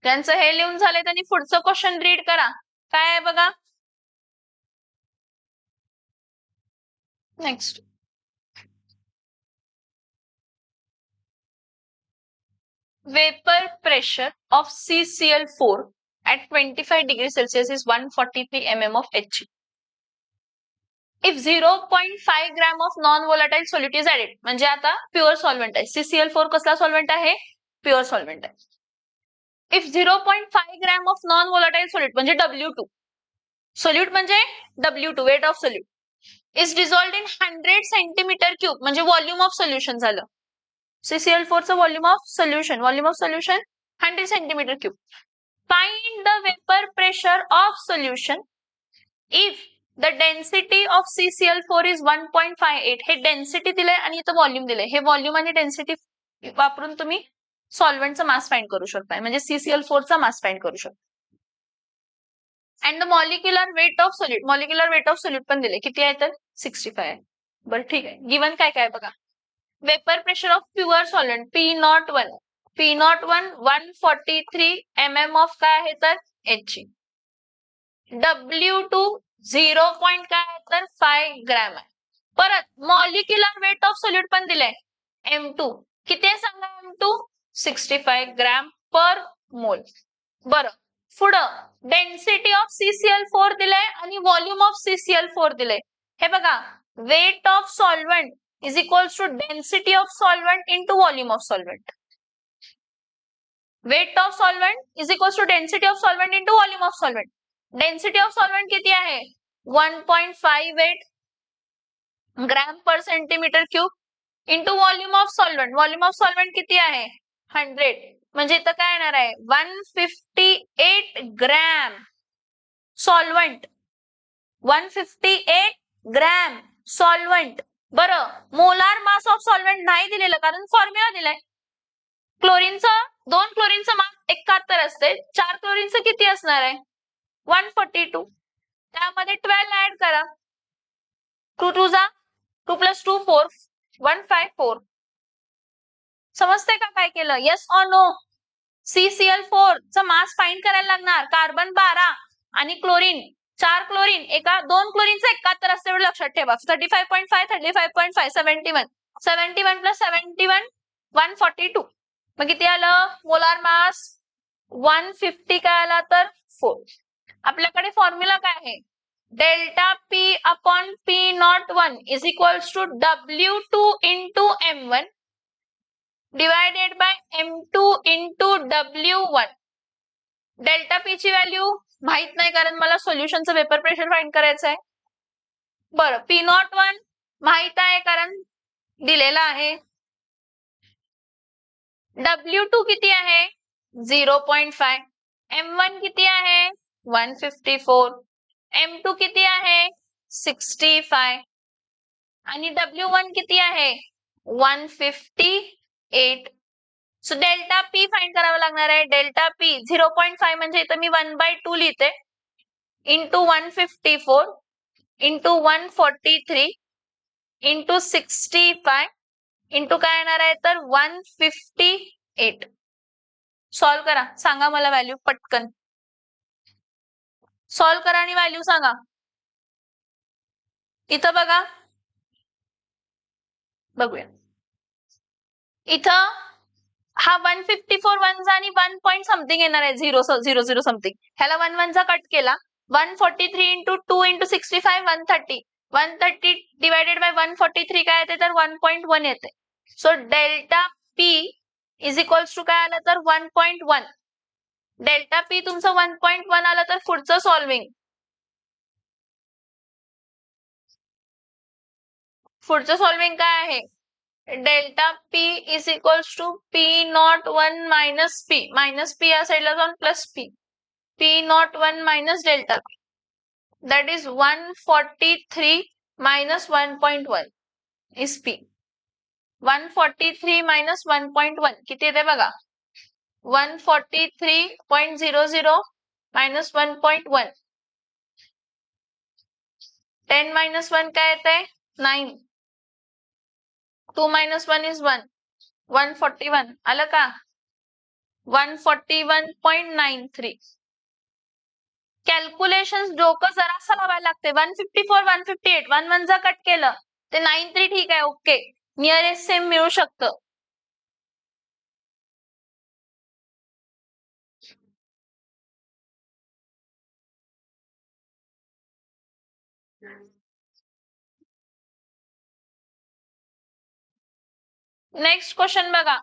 त्यांचं हे लिहून झाले त्यांनी पुढचं क्वेश्चन रीड करा. काय आहे बघा? Next. Vapor pressure of CCl4 at 25 degrees Celsius is 143 mm of Hg. If 0.5 gram of non-volatile solute is added, म्हणजे आता प्युअर सॉल्व्हेंट आहे. CCl4 कसला सॉल्व्हेंट आहे? प्युअर सॉल्व्हेंट आहे. If 0.5 gram of non-volatile solute म्हणजे W2, सोल्यूट म्हणजे W2, weight of solute, is dissolved in 100 centimeter cube म्हणजे volume of solution झालं. CCl4 चं volume of solution 100 centimeter cube. Find the vapor pressure of solution if the density of CCl4 is 1.58. हे density दिलंय आणि इथं volume दिलंय. हे volume आणि डेन्सिटी वापरून तुम्ही सॉल्व्हेंटचं मास फाइंड करू शकता, म्हणजे CCl4 चा मास फाइंड करू शकता. And the molecular weight of solute, molecular weight of solute पण दिले. किती आहे तर 65 आहे. बरं ठीक आहे. गिवन काय काय बघा. Vapour pressure of pure solvent P01. P01 143 mm of काय आहे तर Hg. W2 0. काय आहे तर 5 ग्रॅम आहे. परत मॉलिक्युलर वेट ऑफ सोल्यूट पण दिलंय M2. किती आहे सांगा M2? 65 ग्रॅम पर मोल. बरं पुढं डेन्सिटी ऑफ CCl4 दिलंय आणि व्हॉल्यूम ऑफ CCl4 दिलंय. हे बघा, weight of solvent is equals to density of solvent into volume of solvent. Weight of solvent is equals to density of solvent into volume of solvent. Density of solvent किती आहे? 1.58 gram per centimetre cube into volume of solvent. Volume of solvent किती आहे? 100. म्हणजे इथं काय येणार आहे? 158 gram solvent. 158 gram solvent. बरं, मोलार मास ऑफ सॉल्व्हेंट नाही दिलेलं कारण फॉर्म्युला दिलाय. क्लोरीनचं 2 क्लोरीनचं मास 71 असते. 4 क्लोरीनचं किती असणार आहे? 142. त्यामध्ये 12 ऍड करा. 2 2 जा 2 + 2 4 154. समजते का काय केलं? Yes or no? CCl4 चा मास फाइंड करायला लागणार. कार्बन 12 आणि क्लोरीन 4 क्लोरीन 2 क्लोरीनचं 71 असते एवढं लक्षात ठेवा. 35.5 35.5 71. 71 + 71 142. मग किती आलं? मोलार मास 150 काय आला तर 4. आपल्याकडे फॉर्म्युला काय आहे? Delta P upon P not 1 is equals to W2 into M1 divided by M2 into W1. Delta P ची व्हॅल्यू माहित नाही कारण मला सोल्युशनचं वेपर प्रेशर फाइंड करायचं आहे. बरं, पी नॉट 1 माहित आहे कारण दिलेला आहे. W2 किती आहे? 0.5. M1 किती आहे? 154. M2 किती आहे? 65. आणि W1 किती आहे? 158. सो डेल्टा पी फाइंड करावं लागणार आहे. डेल्टा पी 0.5 म्हणजे इथं मी 1/2 लिहिते इंटू 154 इंटू 143 इंटू 65 इंटू काय येणार आहे तर 158. सॉल्व करा, सांगा मला व्हॅल्यू पटकन. सॉल्व करा आणि व्हॅल्यू सांगा. इथं बघा, बघूया. इथं हा 154 1 आणि 1 पॉइंट समथिंग येणार आहे, 0 समथिंग. ह्याला 1 1 चा कट केला. 143 इंटू 2 इंटू 65 130. 130 डिवायडेड बाय 143 काय येते तर 1.1 येते. So delta P is equals to काय आलं तर 1.1. डेल्टा पी तुमचं 1.1 आलं तर पुढचं सॉल्विंग. पुढचं सॉल्विंग काय आहे? Delta P is equals to P not 1 minus P. Minus P या साईडला जाऊन plus P. P not 1 minus delta P. That is 143 minus 1.1 is P. 143 minus 1.1 किती येते बघा? 143.00 मायनस 1.1. 10 मायनस 1 काय येते? 9. 2 minus 1 is 1. 141. आलं का? 141.93. कॅल्क्युलेशन्स डोकं जरासं लावायला लागते. 154 158 1 1 जा कट केलं ते 93 ठीक आहे, ओके. नियरेस्ट सेम मिळू शकतं. नेक्स्ट क्वेश्चन बघा.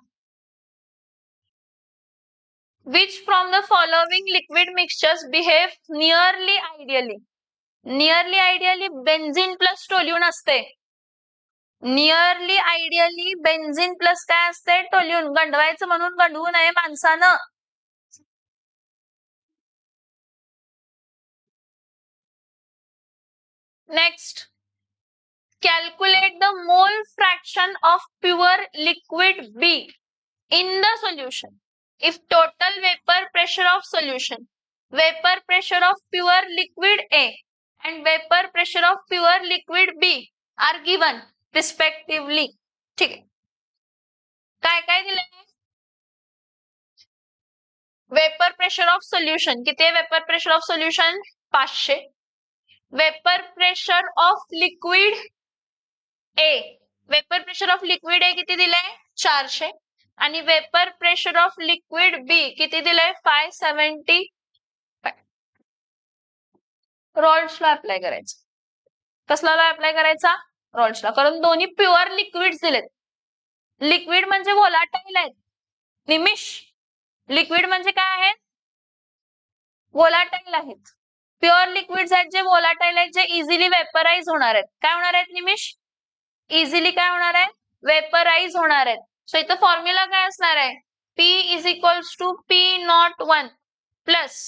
Which from the following liquid mixtures behave nearly ideally? Nearly ideally benzene plus toluene असते. नियरली आयडियली बेन्झीन प्लस काय असते? टोल्यून. गंडवायचं म्हणून गंडवू नये माणसानं. Next, calculate the mole fraction of pure liquid B in the solution if total vapor pressure of solution, vapor pressure of pure liquid A and vapor pressure of pure liquid B are given respectively. ठीक आहे. काय काय दिलंय? Vapour pressure of solution किती आहे? Vapour pressure of solution 500. Vapour pressure of liquid A, vapour pressure of liquid A किती दिलंय? 400. आणि वेपर प्रेशर ऑफ लिक्विड बी किती दिलंय? 570. रॉल्स लॉ अप्लाय करायचा. कसला लॉ अप्लाय करायचा? Rawls law. कारण दोन्ही प्युअर लिक्विड दिलेत. लिक्विड म्हणजे व्होलाटाईल आहेत. निमिष, लिक्विड म्हणजे काय आहेत? व्होलाटाईल आहेत. प्युअर लिक्विड्स आहेत जे व्होलाटाईल आहेत, जे इझिली वेपराइज होणार आहेत. काय होणार आहेत निमिष? इझिली काय होणार आहे? वेपराइज होणार आहेत. सो इथं फॉर्म्युला काय असणार आहे? P is equals to P not 1 plus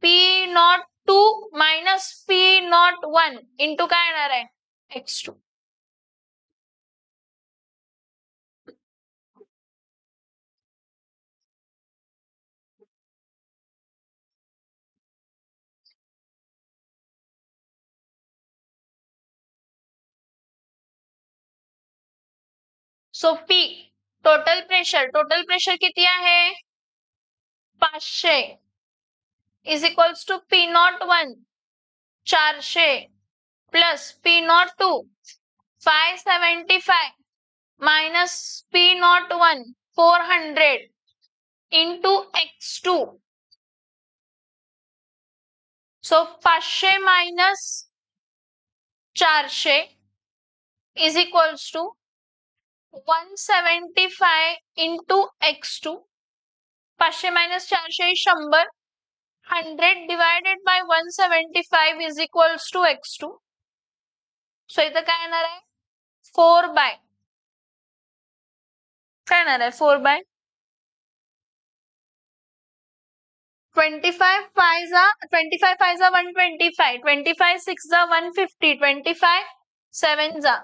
P naught 2 minus P not 1 into काय येणार आहे? x2. So P total pressure किती आहे? 500 is equals to P not 1 400 plus P naught 2 575 minus P not 1 400 into x2 so 500 minus 400 is equals to 175 into x2. 500 minus 400 is 100. 100 divided by 175 is equals to x2. So इथं काय येणार आहे 4 bye काय येणार आहे 4 bye 25 5 जा 25 5 जा 125 25 6 जा 150 25 7 जा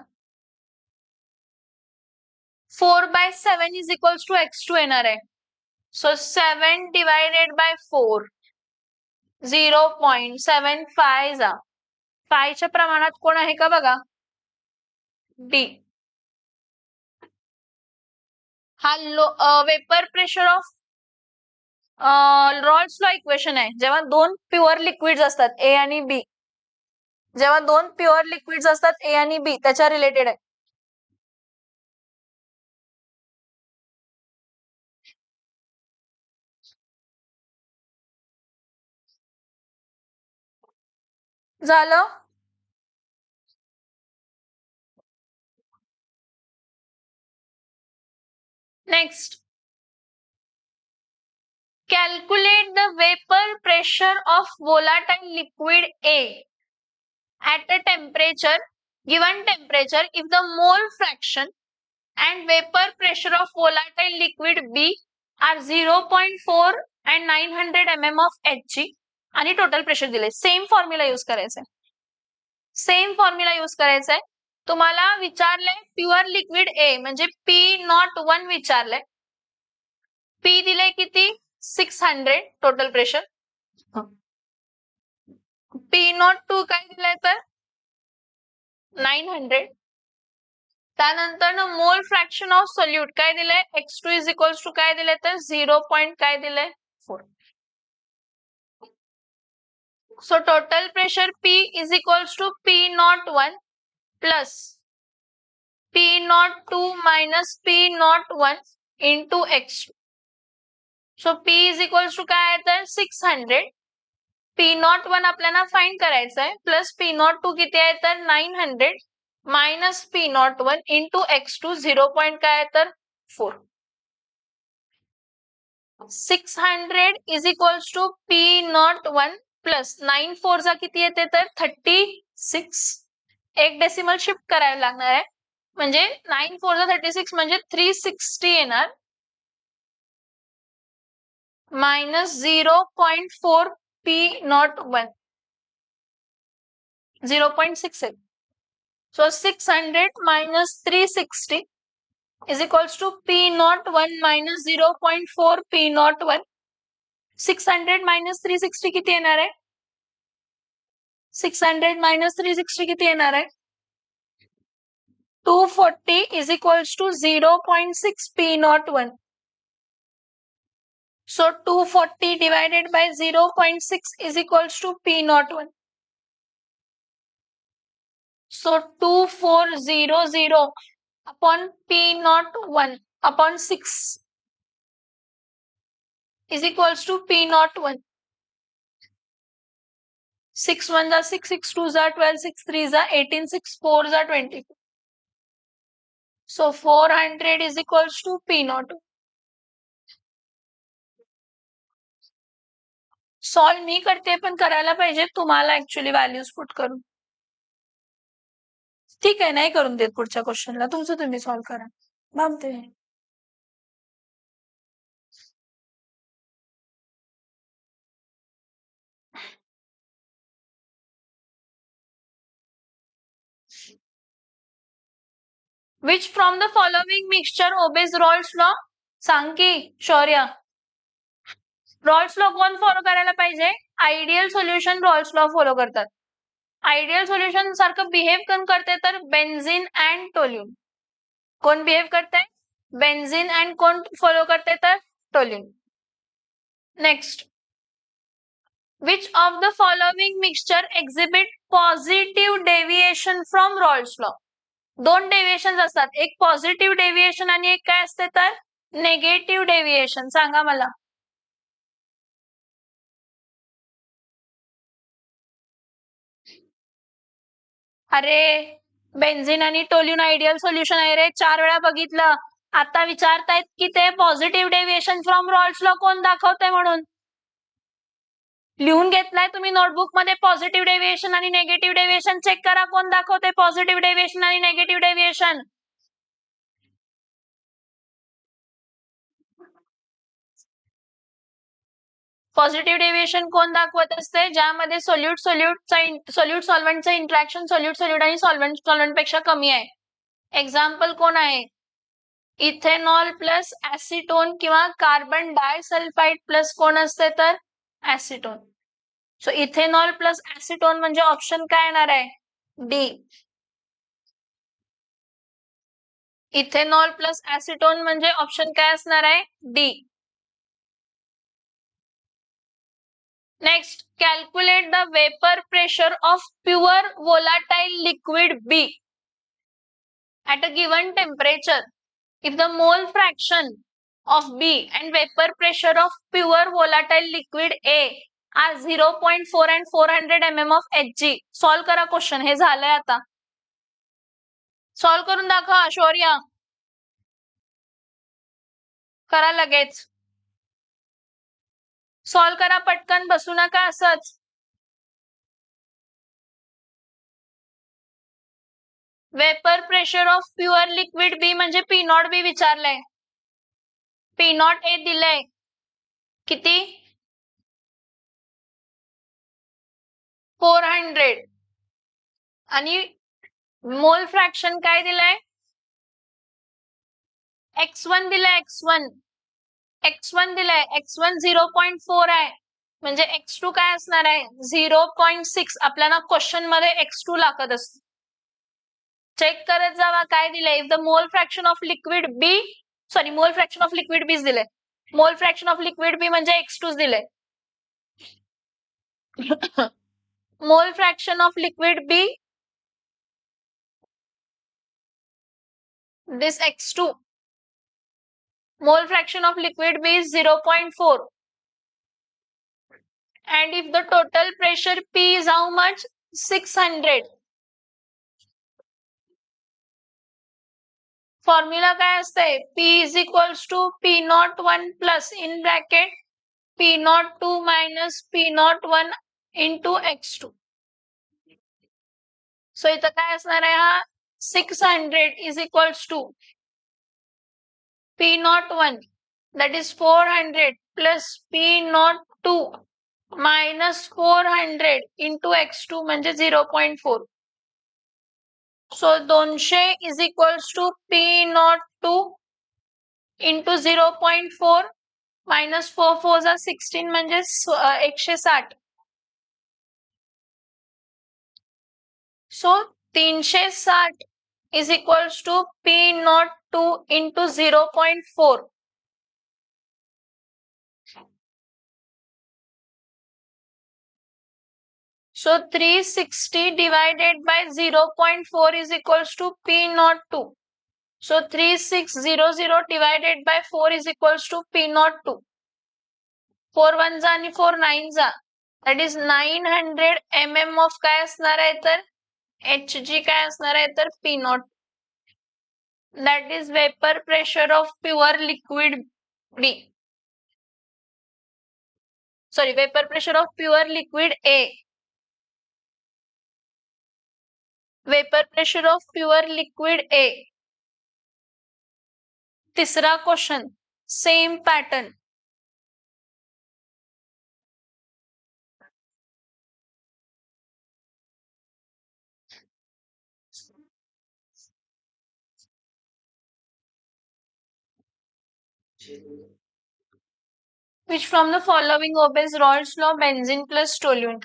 4 by 7 is equals to x2 येणार आहे. सो 7 divided by 4 0.75 जा 5 च्या प्रमाणात कोण आहे का बघा डी. हा vapour pressure of Rawls law equation आहे. जेव्हा दोन प्युअर लिक्विड्स असतात ए आणि बी, जेव्हा दोन प्युअर लिक्विड्स असतात ए आणि बी त्याच्या रिलेटेड आहे. झालं. Next, calculate the vapor pressure of volatile liquid A at a temperature, given temperature, if the mole fraction and vapor pressure of volatile liquid B are 0.4 and 900 mm of Hg आणि total pressure दिले. Same formula use करायचा आहे. Same formula use करायचा आहे. तुम्हाला विचारलंय pure liquid A म्हणजे P01 विचारलंय. P दिले किती 600 टोटल प्रेशर. P02 काय दिलंय तर 900. त्यानंतर ना मोल फ्रॅक्शन ऑफ सोल्यूट काय दिलंय x2 इज इक्वल्स टू काय दिलंय तर 0. काय दिलंय 4. So total pressure P is equals to P01 plus P02 minus P01 into x2. So P is equals to काय आहे तर 600. P01 आपल्याला फाइंड करायचं आहे प्लस P02 किती आहे तर 900 मायनस P01 इंटू x2 0. काय आहे तर 4. 600 is equals to P01 plus 9 4 जा किती येते तर 36. एक डेसिमल शिफ्ट करायला लागणार आहे म्हणजे 9 4 जा 36 म्हणजे 360 येणार minus 0.4 P01 0.6. So 600 minus 360 is equals to P01 minus 0.4 P01. 600 minus 360 किती येणार आहे 600 minus 360 किती येणार आहे 240 is equals to 0.6 P01. So 240 divided by 0.6 is equals to P01. So 2400 upon P01 upon 6 is equals to P01. 6 1 जा 6 6 2 जा 12 6 3 जा 18 6 4 जा 20. So 400 is equals to P02. Solve मी करते पण करायला पाहिजे तुम्हाला ऍक्च्युअली व्हॅल्यूज पुट करून. ठीक आहे नाही करून देत पुढच्या क्वेश्चनला तुमचं तुम्ही सॉल्व करा. थांबते. Which from the following mixture obeys Raoult's law? सांग की शौर्य. रॉल्स लॉ कोण फॉलो करायला पाहिजे ideal solution Rawls law follow करतात. आयडियल सोल्युशन सारखं बिहेव कोण करते तर बेन्झीन अँड टोल्यून. कोण बिहेव करते बेन्झीन अँड कोण फॉलो करते तर toluene. Next, which of the following mixture exhibit positive deviation from Raoult's law? दोन डेव्हिएशन असतात एक पॉझिटिव्ह डेव्हिएशन आणि एक काय असते तर नेगेटिव्ह डेव्हिएशन. सांगा मला अरे बेन्झिन आणि टोल्यून आयडियल सोल्युशन आहे रे, 4 वेळा बघितलं. आता विचारतायत की ते positive deviation from Rawls law कोण दाखवतंय म्हणून. लिहून घेतलाय तुम्ही नोटबुक मध्ये पॉझिटिव्ह डेव्हिएशन आणि नेगेटिव्ह डेव्हिएशन चेक करा कोण दाखवते पॉझिटिव्ह डेव्हिएशन आणि नेगेटिव्ह डेव्हिएशन. पॉझिटिव्ह डेव्हिएशन कोण दाखवत असते, ज्यामध्ये सोल्यूट सॉल्व्हंटचं इंटरॅक्शन सोल्यूट आणि सॉल्व्हंट पेक्षा कमी आहे. एक्झाम्पल कोण आहे, इथेनॉल प्लस ऍसिटोन किंवा कार्बन डायसल्फाइड प्लस कोण असते तर ऍसिटोन. सो इथेनॉल प्लस ऍसिटोन म्हणजे ऑप्शन काय येणार आहे, डी. इथेनॉल प्लस ऍसिटोन म्हणजे ऑप्शन काय असणार आहे, D. Next, calculate the vapour pressure of pure volatile liquid B at a given temperature if the mole fraction of B and vapor pressure of pure volatile liquid A are 0.4 and 400 mm of Hg. Solve करा question, हे झालंय आता. Solve करून दाखवा शौर्य, करा लगेच. Solve करा पटकन, बसू नका असंच. Vapour pressure of pure liquid B म्हणजे पी नॉट बी विचारलंय. पी नॉट ए दिलंय किती, 400. आणि मोल फ्रॅक्शन काय दिलंय, x1 दिलंय, x1 दिलंय, x1 0.4 आहे म्हणजे x2 काय असणार आहे 0.6. आपल्याला क्वेश्चन मध्ये x2 लागत असत. चेक करत जावा काय दिलंय. If the mole fraction of liquid B, sorry mole fraction of liquid बीच दिलंय, mole fraction of liquid B म्हणजे x2 दिलंय. Mole fraction of liquid B, this x2, mole fraction of liquid B is 0.4 and if the total pressure P is how much, 600. Formula काय असते, P is equals to P01 plus in bracket P02 minus P01 into x2. So इथं काय असणार आहे, हा 600 is equals to P01 that is 400 plus P02 minus 400 into x2 म्हणजे 0.4. So 200 is equals to P02 into 0.4 minus 4 4 are 16 म्हणजे 160. So 360 is equals to P02 into 0.4. So 360 divided by 0.4 is equals to P02. So 3600 divided by 4 is equals to P02. 4 1 जा आणि 4 9 जा, that is 900 mm of काय असणार आहे तर Hg काय असणार आहे तर P0. That is vapor pressure of pure liquid B. Sorry, vapor pressure of pure liquid A. Vapor pressure of pure liquid A. तिसरा question, same pattern. Which from the following obeys Raoult's law, benzene plus toluene?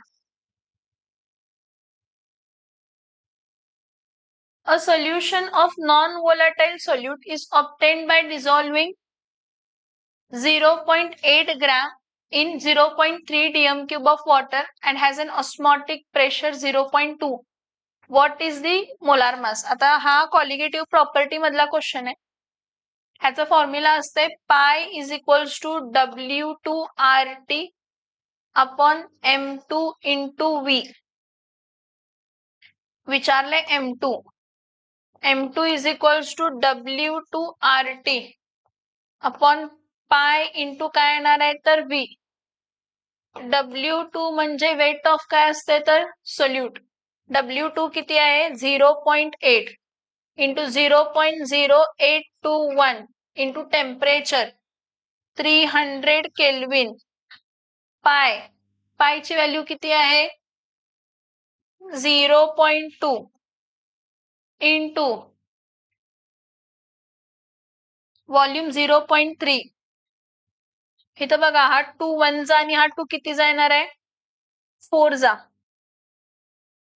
A solution of non-volatile solute is obtained by dissolving 0.8 gram in 0.3 dm cube of water and has an osmotic pressure 0.2. What is the molar mass? आता हा colligative property मधला question आहे. ह्याचा formula असते pi is equals to W2RT upon M2 into V. विचारले M2 is equals to W2RT upon pi into काय येणार आहे तर V. W2 म्हणजे वेट ऑफ काय असते तर सोल्यूट. W2 किती आहे 0.8 इंटू 0.0821 इंटू टेम्परेचर 300 केल्विन. पायची व्हॅल्यू किती आहे 0.2 इंटू व्हॉल्यूम 0.3. इथं बघा हा 2 1 जा आणि हा 2 किती जा येणार आहे 4 जा.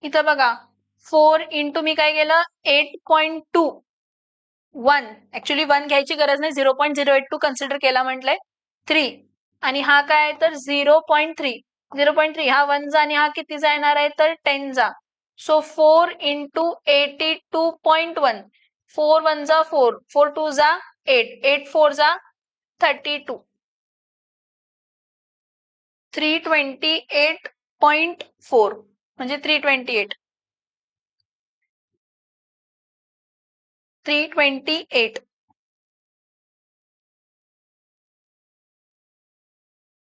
इथं बघा 4 इंटू मी काय केलं 8.2 1 ऍक्च्युली 1 घ्यायची गरज नाही 0.082 कन्सिडर केला म्हटलंय 3 आणि हा काय आहे तर 0.3 हा 1 जा आणि हा किती जा येणार आहे तर 10 जा. सो 4 इंटू 82.1 4 1 जा 4 4 2 जा 8 8 4 जा 32 328.4 म्हणजे 328